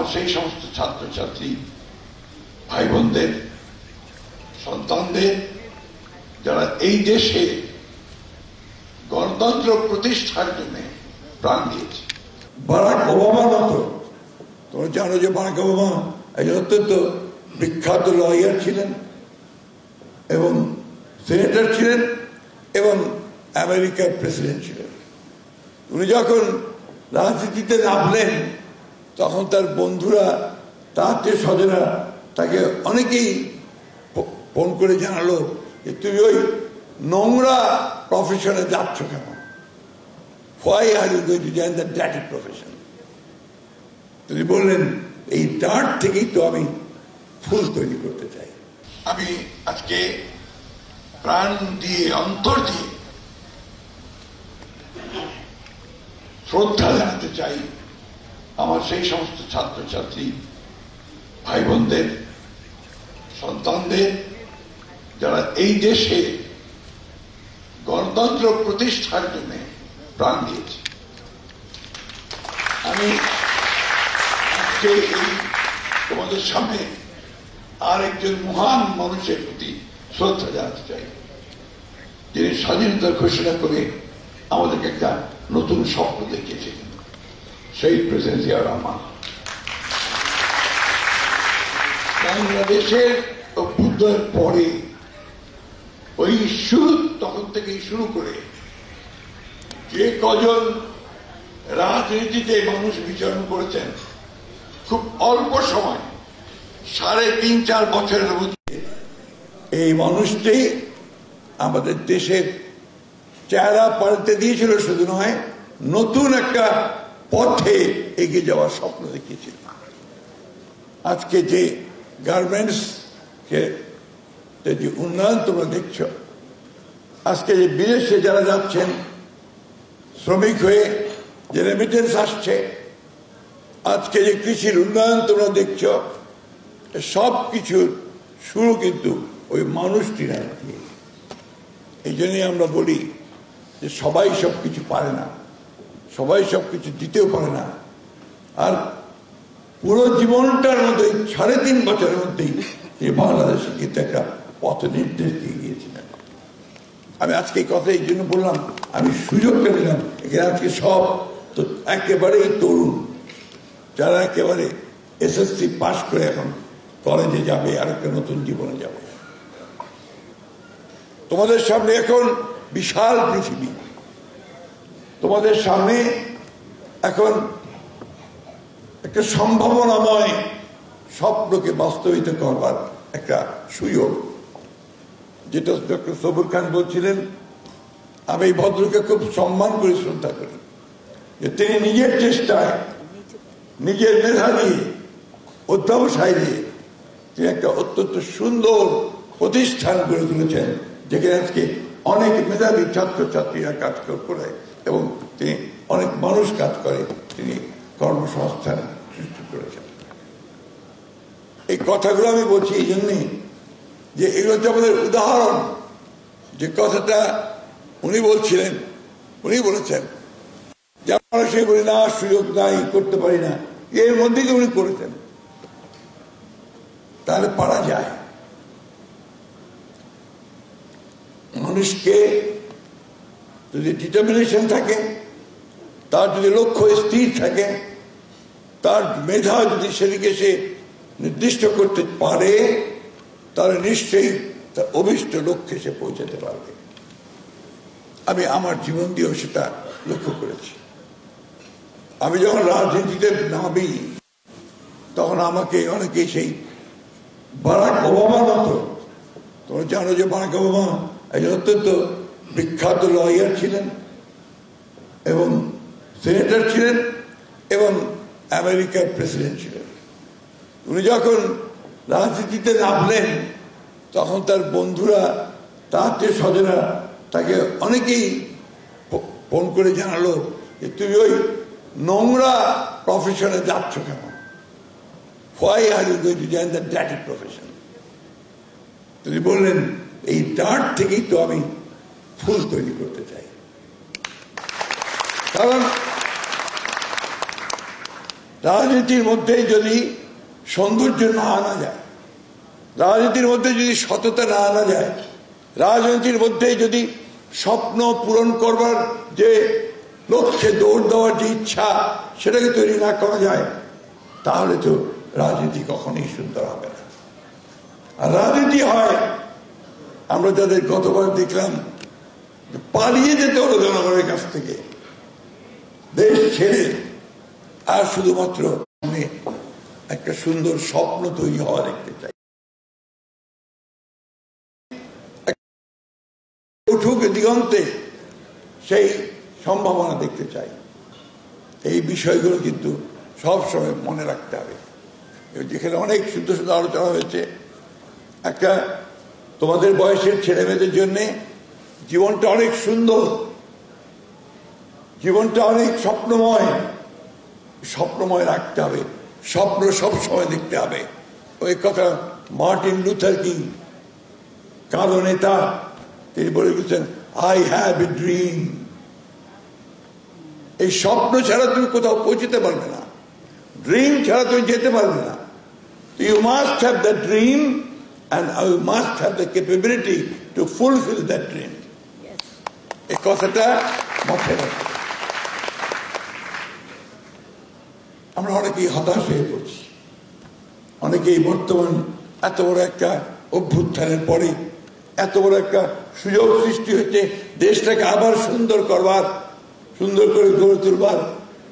আমার সেই সমস্ত ছাত্রছাত্রী ভাই বোনদের, সন্তানদের যারা এই দেশে গণতন্ত্র প্রতিষ্ঠার জন্য প্রাণ দিয়েছে। বারাক ওবামার মতো, তোমরা জানো যে বারাক ওবামা একজন অত্যন্ত বিখ্যাত লয়ার ছিলেন এবং সেনেটর ছিলেন এবং আমেরিকার প্রেসিডেন্ট ছিলেন। উনি যখন রাজনীতিতে নামলেন তখন তার বন্ধুরা, তার আত্মীয় স্বজনরা তাকে অনেকেই ফোন করে জানালো যে তুমি ওই নোংরা প্রফেশনে যাচ্ছ কেন? Why are you going to join the dirty profession? তিনি বললেন এই ডার্ট থেকেই তো আমি ফুল তৈরি করতে চাই। আমি আজকে প্রাণ দিয়ে, অন্তর দিয়ে শ্রদ্ধা জানাতে চাই আমার সেই সমস্ত ছাত্রছাত্রী ভাই বোনদের, সন্তানদের যারা এই দেশে গণতন্ত্র প্রতিষ্ঠার জন্য প্রাণ দিয়েছে। আমি আজকে তোমাদের সামনে আর একজন মহান মানুষের প্রতি শ্রদ্ধা জানাতে চাই, যিনি স্বাধীনতার ঘোষণা করে আমাদেরকে একটা নতুন স্বপ্ন দেখিয়েছিলেন, শহীদ প্রেসিডেন্ট জিয়া রহমান। বাংলাদেশের অভ্যুদয়ের পরে ওই তখন থেকেই শুরু করে যে কজন রাজনীতিতে মানুষ বিচরণ করেছেন, খুব অল্প সময় 3.5-4 বছরের মধ্যে এই মানুষটি আমাদের দেশের চেহারা পাল্টে দিয়েছিল। শুধু নয়, নতুন একটা পথে এগিয়ে যাওয়ার স্বপ্ন দেখিয়েছিল। আজকে যে গার্মেন্টস যে উন্নয়ন তোমরা দেখছ, আজকে যে বিদেশে যারা যাচ্ছেন শ্রমিক হয়ে, যে রেমিটেন্স আসছে, আজকে যে কৃষির উন্নয়ন তোমরা দেখছ, সব কিছুর শুরু কিন্তু ওই মানুষটির হাত দিয়ে। এই জন্যই আমরা বলি যে সবাই সবকিছু পারে না, সবাই সবকিছু দিতেও পারে না। আর পুরো জীবনটার মধ্যে 3.5 বছরের মধ্যেই এই বাংলাদেশে কিন্তু একটা পথ নির্দেশ দিয়ে গিয়েছিলেন। আমি আজকে এই কথা এই জন্য বললাম, আমি সুযোগটা নিলাম। এখানে আজকে সব তো একেবারেই তরুণ, যারা একেবারে এসএসসি পাস করে এখন কলেজে যাবে, আর একটা নতুন জীবনে যাবে। তোমাদের সামনে এখন বিশাল পৃথিবী, তোমাদের সামনে এখন একটা সম্ভাবনাময় স্বপ্নকে বাস্তবিত করবার একটা সুযোগ। যেটা ডক্টর সবুর খান বলছিলেন, আমি এই ভদ্রকে খুব সম্মান করে শ্রদ্ধা করি, যে তিনি নিজের চেষ্টায়, নিজের মেধা দিয়ে, অধ্যবসায় দিয়ে তিনি একটা অত্যন্ত সুন্দর প্রতিষ্ঠান গড়ে তুলেছেন, যেখানে আজকে অনেক মেধাবী ছাত্রছাত্রীরা কাজ করে এবং তিনি অনেক মানুষ কাজ করে, তিনি কর্মসংস্থান সৃষ্টি করেছেন। এই কথাগুলো আমি বলছি এই জন্যই যে এগুলো হচ্ছে আমাদের উদাহরণ। যে কথাটা উনি বলছিলেন, উনি বলেছেন যে আমরা সে বলি না, সুযোগ নাই, করতে পারি না, এর মধ্যেই উনি করেছেন। তাহলে পারা যায়। মানুষকে যদি ডিটারমিনেশন থাকে, তার যদি লক্ষ্য স্থির থাকে, তার মেধা যদি সেদিকে সে নির্দিষ্ট করতে পারে, তাহলে নিশ্চয়ই তার অভিষ্ট লক্ষ্যে সে পৌঁছাতে পারবে। আমি আমার জীবন দিয়েও সেটা লক্ষ্য করেছি। আমি যখন রাজনীতিতে নামি, তখন আমাকে অনেকেই সেই বারাক ওবামার মতো, তোমরা জানো যে বারাক ওবামা একজন অত্যন্ত বিখ্যাত লয়ার ছিলেন এবং সেনেটর ছিলেন এবং আমেরিকার প্রেসিডেন্ট ছিলেন। উনি যখন রাজনীতিতে নামলেন তখন তার বন্ধুরা, তার আত্মীয় স্বজনরা তাকে অনেকেই ফোন করে জানালো যে তুমি ওই নোংরা প্রফেশনে যাচ্ছ কেন? Why are you going to join the dirty profession? তিনি বললেন এই ডার্ট থেকেই তো আমি ফুল তৈরি করতে চাই। রাজনীতির মধ্যে যদি সৌন্দর্য না আনা যায়, রাজনীতির মধ্যে যদি সততা না আনা যায়, রাজনীতির মধ্যে যদি স্বপ্ন পূরণ করবার যে লক্ষ্যে দৌড় দেওয়ার যে ইচ্ছা সেটাকে তৈরি না করা যায়, তাহলে তো রাজনীতি কখনোই সুন্দর হবে না। আর রাজনীতি হয়, আমরা যাদের গতবার দেখলাম পালিয়ে যেতে হলো জনগণের কাছ থেকে, দেশ ছেড়ে, আর শুধুমাত্র আমি একটা সুন্দর স্বপ্ন তৈরি হওয়া দেখতে চাই, উঠুক দিগন্তে সেই সম্ভাবনা দেখতে চাই। এই বিষয়গুলো কিন্তু সব সময় মনে রাখতে হবে। যেখানে অনেক শুদ্ধ শুদ্ধ আলোচনা হয়েছে, একটা তোমাদের বয়সের ছেলে মেয়েদের জন্য জীবনটা অনেক সুন্দর, জীবনটা অনেক স্বপ্নময়, স্বপ্নময় রাখতে হবে, স্বপ্ন সব সময় দেখতে হবে। ওই কথা মার্টিন লুথার কিং, কালো নেতা, তিনি বলে গেছেন, আই হ্যাভ এ ড্রিম। এই স্বপ্ন ছাড়া তুমি কোথাও পৌঁছতে পারবে না, ড্রিম ছাড়া তুমি যেতে পারবে না। You must have the dream and you must have the capability to fulfill that dream. এই কথাটা মাথায় রাখবে। আমরা অনেকেই হতাশ হয়ে পড়ছি, অনেকেই বর্তমান এত বড় একটা অভ্যুত্থানের পরে এত বড় একটা সুযোগ সৃষ্টি হচ্ছে দেশটাকে আবার সুন্দর করবার, সুন্দর করে গড়ে তুলবার,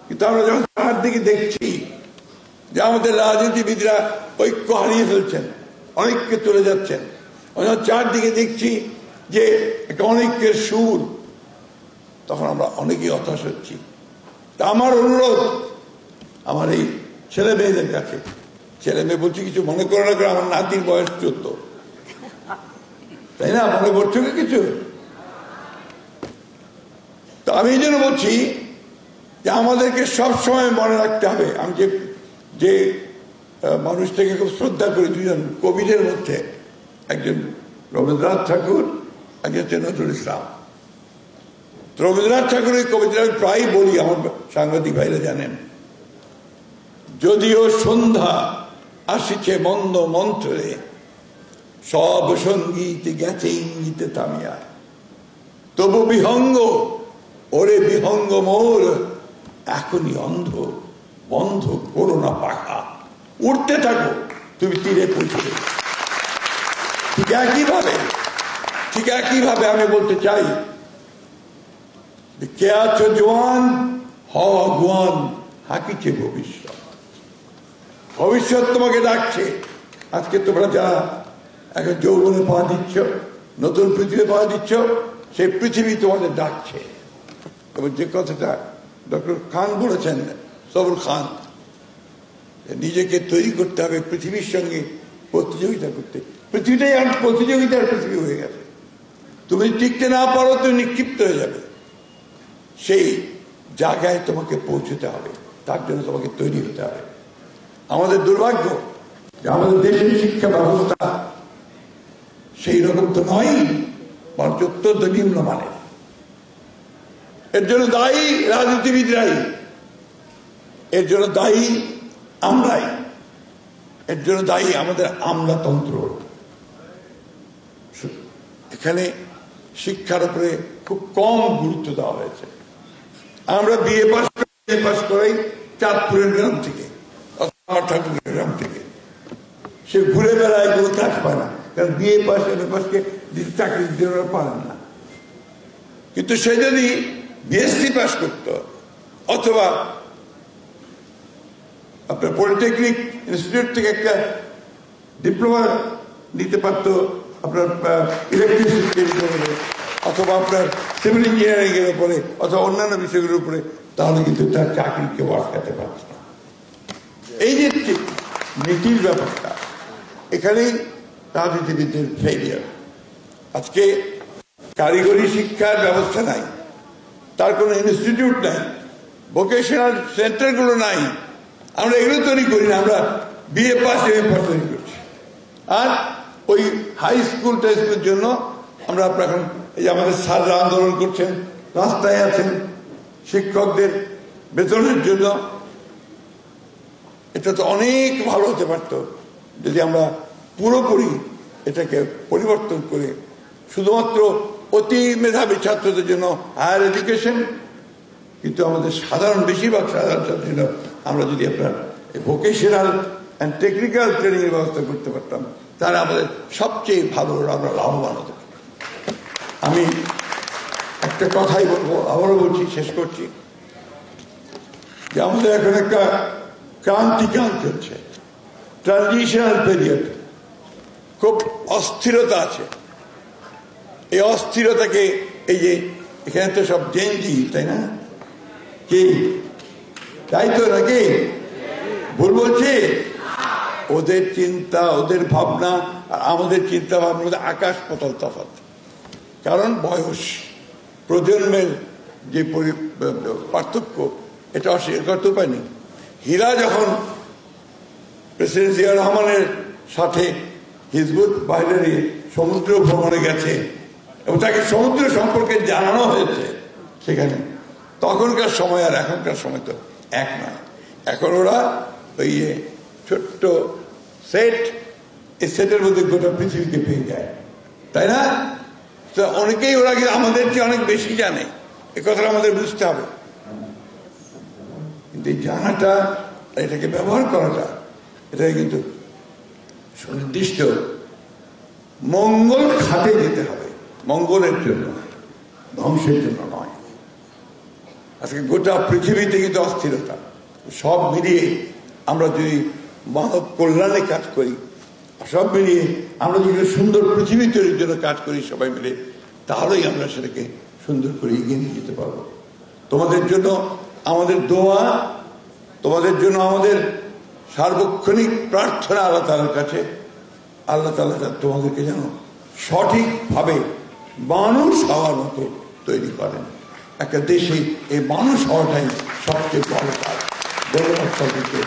কিন্তু আমরা যখন তার দিকে দেখছি যে আমাদের রাজনীতিবিদরা ঐক্য হারিয়ে ফেলছেন, অনেককে চলে যাচ্ছেন, চারদিকে দেখছি যে একটা অনেকের সুর, তখন আমরা অনেকেই হতাশ হচ্ছি। তা আমার অনুরোধ আমার এই ছেলে মেয়েদের কাছে, ছেলে মেয়ে বলছি কিছু মনে করে না, করে আমার নাতির বয়স 14, তাই না? মনে করছো কি কিছু? তো আমি এই জন্য বলছি যে আমাদেরকে সবসময় মনে রাখতে হবে, আমি যে মানুষটাকে খুব শ্রদ্ধা করি, দুজন কবিদের মধ্যে একজন রবীন্দ্রনাথ ঠাকুর, একজন নজরুল ইসলাম। রবীন্দ্রনাথ ঠাকুরের কবিতা আমি প্রায় বলি, আমার সাংবাদিক ভাইরা জানেন, যদিও সন্ধ্যা আসিছে মন্দ মন্থরে, সব সঙ্গীত গেছে ইঙ্গিতে থামিয়া, তবু বিহঙ্গ ওরে বিহঙ্গ মোর, এখনই অন্ধ বন্ধ করো না পাখা, উঠতে থাকো তুমি তীরে পৌঁছে। ঠিক একইভাবে আমি বলতে চাই, কে আছো জোয়ান, হওয়া গুয়ান, হাকিছে ভবিষ্যৎ। ভবিষ্যৎ তোমাকে ডাকছে। আজকে তোমরা যারা এখন যৌবনে পা দিচ্ছ, নতুন পৃথিবী পা দিচ্ছ, সেই পৃথিবী তোমাদের ডাকছে। এবং যে কথাটা ডক্টর খান বলেছেন, সবুর খান, নিজেকে তৈরি করতে হবে পৃথিবীর সঙ্গে প্রতিযোগিতা করতে। পৃথিবীটাই আর প্রতিযোগিতার পৃথিবী হয়ে গেছে, তুমি টিকতে না পারো তুমি নিক্ষিপ্ত হয়ে যাবে। সেই জায়গায় তোমাকে পৌঁছতে হবে, তার জন্য তোমাকে তৈরি হতে হবে। আমাদের দুর্ভাগ্য যে আমাদের দেশের শিক্ষা ব্যবস্থা সেই রকম তো নয়, বরঞ্চ অত্যন্ত নিম্নমানের। এর জন্য দায়ী রাজনীতিবিদরাই, এর জন্য দায়ী আমরাই, এর জন্য দায়ী আমাদের আমলাতন্ত্র। এখানে শিক্ষার উপরে খুব কম গুরুত্ব দেওয়া হয়েছে। আমরা বিএ পাস করাই চাঁদপুরের গ্রাম থেকে, ঠাকুরের গ্রাম থেকে, সে ঘুরে বেড়ায়, কোনো কাজ পায় না, কারণ বিএ পাস এম এ পাসকে চাকরি দিতে পারেন না। কিন্তু সে যদি বিএসসি পাস করত, অথবা আপনার পলিটেকনিক ইনস্টিটিউট থেকে একটা ডিপ্লোমা নিতে পারত, আপনার ইলেকট্রিসিটির উপরে, অথবা আপনার সিভিল ইঞ্জিনিয়ারিং এর উপরে, অথবা অন্যান্য বিষয়গুলোর উপরে, তাহলে কিন্তু তার চাকরি কেউ আটকাতে পারছে না। এই যে নীতির ব্যাপারটা, এখানেই রাজনীতিবিদদের ফেলিয়ার। আজকে কারিগরি শিক্ষার ব্যবস্থা নাই, তার কোনো ইনস্টিটিউট নাই, ভোকেশনাল সেন্টারগুলো নাই, আমরা এগুলো তৈরি করি না, আমরা BA pass M A pass তৈরি করছি। আর ওই হাই স্কুল টাই স্কুলের জন্য আমরা আপনার এখন এই যে আমাদের স্যাররা আন্দোলন করছেন, রাস্তায় আছেন শিক্ষকদের বেতনের জন্য, এটা তো অনেক ভালো হতে পারত যদি আমরা পুরোপুরি এটাকে পরিবর্তন করে শুধুমাত্র অতি মেধাবী ছাত্রদের জন্য হায়ার এডুকেশন, কিন্তু আমাদের বেশিরভাগ সাধারণ ছাত্রদের জন্য আমরা যদি আপনার ভোকেশনাল অ্যান্ড টেকনিক্যাল ট্রেনিং এর ব্যবস্থা করতে পারতাম, তাহলে আমাদের সবচেয়ে ভালো আমরা লাভবান হতে পারতাম। আমি একটা কথাই বলবো, আবারও বলছি, শেষ করছি, যে আমাদের এখন একটা ক্রান্তিকাল চলছে, ট্রানজিশনাল পিরিয়ড, খুব অস্থিরতা আছে। এই অস্থিরতাকে, এই যে এখানে তো সব জেনজি, তাই না? কি তাই তো নাকি? ভুল বলছি? ওদের চিন্তা, ওদের ভাবনা আর আমাদের চিন্তা ভাবনার মধ্যে আকাশ পাতাল তফাৎ। কারণ বয়স, প্রজন্মের যে পার্থক্য, এটা অস্বীকার করতে উপায় নেই। হীরা যখন প্রেসিডেন্ট জিয়া রহমানের সাথে হিজবুত বাহিনীর সমুদ্র ভ্রমণে গেছে এবং তাকে সমুদ্র সম্পর্কে জানানো হয়েছে সেখানে, তখনকার সময় আর এখনকার সময় তো এক নয়। এখন ওরা ওই ছোট্ট সেট, এই সেটের মধ্যে গোটা পৃথিবীকে পেয়ে যায়, তাই না? তো অনেকেই ওরা কিন্তু আমাদের চেয়ে অনেক বেশি জানে, এ কথাটা আমাদের বুঝতে হবে। কিন্তু এই জানাটা, এটাকে ব্যবহার করাটা, এটাকে কিন্তু সুনির্দিষ্ট মঙ্গল খাতে যেতে হবে, মঙ্গলের জন্য, ধ্বংসের জন্য নয়। আজকে গোটা পৃথিবীতে কিন্তু অস্থিরতা, সব মিলিয়ে আমরা যদি মানব কল্যাণে কাজ করি, সব মিলিয়ে আমরা যদি সুন্দর পৃথিবী তৈরির জন্য কাজ করি সবাই মিলে, তাহলেই আমরা সেটাকে সুন্দর করে এগিয়ে নিয়ে যেতে পারবো। তোমাদের জন্য আমাদের দোয়া, তোমাদের জন্য আমাদের সার্বক্ষণিক প্রার্থনা আল্লাহ তাআলার কাছে। আল্লাহ তাআলা তোমাদেরকে যেন সঠিকভাবে মানুষ হওয়ার মতো তৈরি করেন। একটা দেশে এই মানুষ হওয়াটাই সবচেয়ে বড় কাজ। ধন্যবাদ সবাইকে।